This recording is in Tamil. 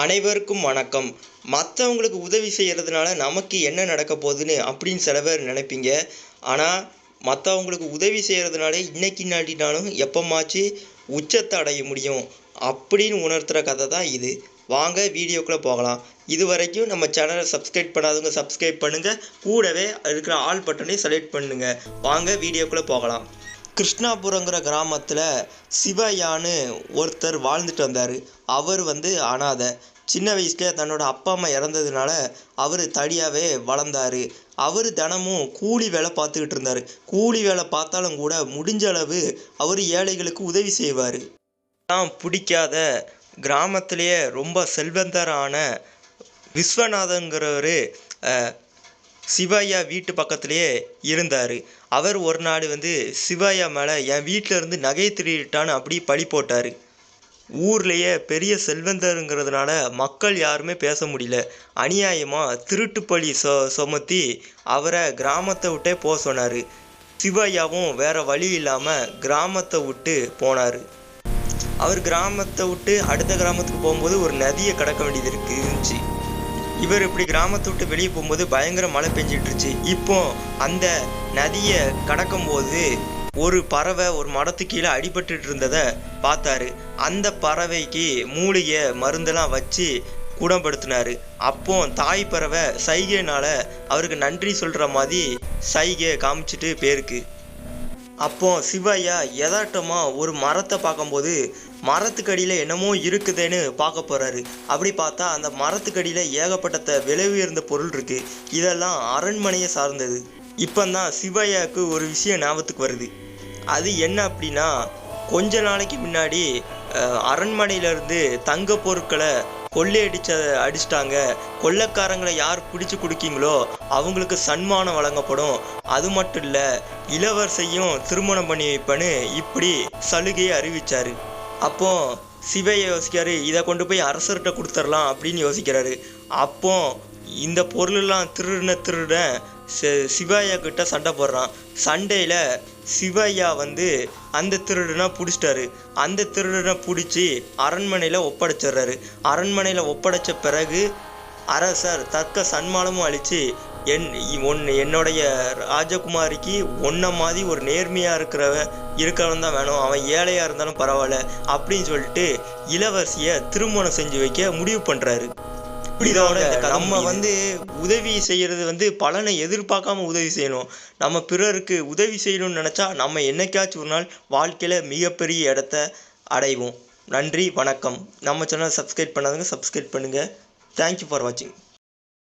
அனைவருக்கும் வணக்கம். மற்றவங்களுக்கு உதவி செய்கிறதுனால நமக்கு என்ன நடக்க போகுதுன்னு அப்படின்னு சில பேர் நினைப்பீங்க. ஆனால் மற்றவங்களுக்கு உதவி செய்கிறதுனால இன்னைக்கு இல்லாட்டினாலும் எப்போமாச்சு உச்சத்தை அடைய முடியும் அப்படின்னு உணர்த்துகிற கதை தான் இது. வாங்க வீடியோக்குள்ளே போகலாம். இது வரைக்கும் நம்ம சேனலை சப்ஸ்கிரைப் பண்ணாதவங்க சப்ஸ்கிரைப் பண்ணுங்கள். கூடவே இருக்கிற ஆல் பட்டனையும் செலக்ட் பண்ணுங்கள். வாங்க வீடியோக்குள்ளே போகலாம். கிருஷ்ணாபுரங்கிற கிராமத்தில் சிவையான்னு ஒருத்தர் வாழ்ந்துட்டு வந்தார். அவர் அனாதை. சின்ன வயசுலேயே தன்னோட அப்பா அம்மா இறந்ததுனால அவர் தனியாகவே வளர்ந்தார். அவர் தினமும் கூலி வேலை பார்த்துக்கிட்டு இருந்தார். கூலி வேலை பார்த்தாலும் கூட முடிஞ்ச அளவு அவர் ஏழைகளுக்கு உதவி செய்வார். தான் பிடிக்காத கிராமத்திலேயே ரொம்ப செல்வந்தரான விஸ்வநாதங்கிறவர் சிவையா வீட்டு பக்கத்துலேயே இருந்தார். அவர் ஒரு நாள் சிவையா மேலே என் வீட்டில் இருந்து நகையை திருடிட்டான்னு அப்படி பழி போட்டார். ஊர்லேயே பெரிய செல்வந்தருங்கிறதுனால மக்கள் யாருமே பேச முடியல. அநியாயமாக திருட்டு பழி சுமத்தி அவரை கிராமத்தை விட்டே போக சொன்னார். சிவையாவும் வேறு வழி இல்லாமல் கிராமத்தை விட்டு போனார். அவர் கிராமத்தை விட்டு அடுத்த கிராமத்துக்கு போகும்போது ஒரு நதியை கடக்க வேண்டியது இருந்துச்சு. இவர் இப்படி கிராமத்தை விட்டு வெளியே போகும்போது பயங்கர மழை பெஞ்சிட்டுருச்சு. இப்போ அந்த நதியை கடக்கும்போது ஒரு பறவை ஒரு மரத்துக்கு கீழே அடிபட்டு இருந்ததை பார்த்தாரு. அந்த பறவைக்கு மூலிகை மருந்தெல்லாம் வச்சு குணப்படுத்தினார். அப்போ தாய் பறவை சைகைனால் அவருக்கு நன்றி சொல்கிற மாதிரி சைகை காமிச்சிட்டு பேருக்கு. அப்போ சிவையா யதார்த்தமாக ஒரு மரத்தை பார்க்கும்போது மரத்துக்கடியில் என்னமோ இருக்குதுன்னு பார்க்க போகிறாரு. அப்படி பார்த்தா அந்த மரத்துக்கடியில் ஏகப்பட்ட விலை உயர்ந்த பொருள் இருக்குது. இதெல்லாம் அரண்மனையை சார்ந்தது. இப்போ தான் சிவையாவுக்கு ஒரு விஷயம் ஞாபகத்துக்கு வருது. அது என்ன அப்படின்னா, கொஞ்ச நாளைக்கு முன்னாடி அரண்மனையிலேருந்து தங்க பொருட்களை அடிச்சிட்டாங்க. கொள்ளைக்காரங்களை யார் பிடிச்சி கொடுக்கீங்களோ அவங்களுக்கு சன்மானம் வழங்கப்படும். அது மட்டும் இல்லை, இளவரசையும் திருமணம் பண்ணி வைப்பேன்னு இப்படி சலுகையை அறிவிச்சாரு. அப்போ சிவையை யோசிக்காரு, இதை கொண்டு போய் அரசர்கிட்ட கொடுத்துடலாம் அப்படின்னு யோசிக்கிறாரு. அப்போ இந்த பொருளெல்லாம் திருட சிவையா கிட்ட சண்டை போடுறான். சண்டையில் சிவையா அந்த திருடனை பிடிச்சிட்டாரு. அந்த திருடனை பிடிச்சி அரண்மனையில் ஒப்படைச்சிடுறாரு. அரண்மனையில் ஒப்படைச்ச பிறகு அரசர் தக்க சன்மானமும் அளித்து என்னுடைய ராஜகுமாரிக்கு ஒன்றை மாதிரி ஒரு நேர்மையாக இருக்கிறவன் தான் வேணும், அவன் ஏழையாக இருந்தாலும் பரவாயில்ல அப்படின்னு சொல்லிட்டு இளவரசியை திருமணம் செஞ்சு வைக்க முடிவு பண்ணுறாரு. இதோட நம்ம உதவி செய்கிறது பலனை எதிர்பார்க்காம உதவி செய்யணும். நம்ம பிறருக்கு உதவி செய்யணும்னு நினச்சா நம்ம என்னைக்காச்சும் ஒரு நாள் வாழ்க்கையில் மிகப்பெரிய இடத்த அடைவோம். நன்றி, வணக்கம். நம்ம சேனல் சப்ஸ்கிரைப் பண்ணாதவங்க சப்ஸ்கிரைப் பண்ணுங்கள். தேங்க்யூ ஃபார் வாட்சிங்.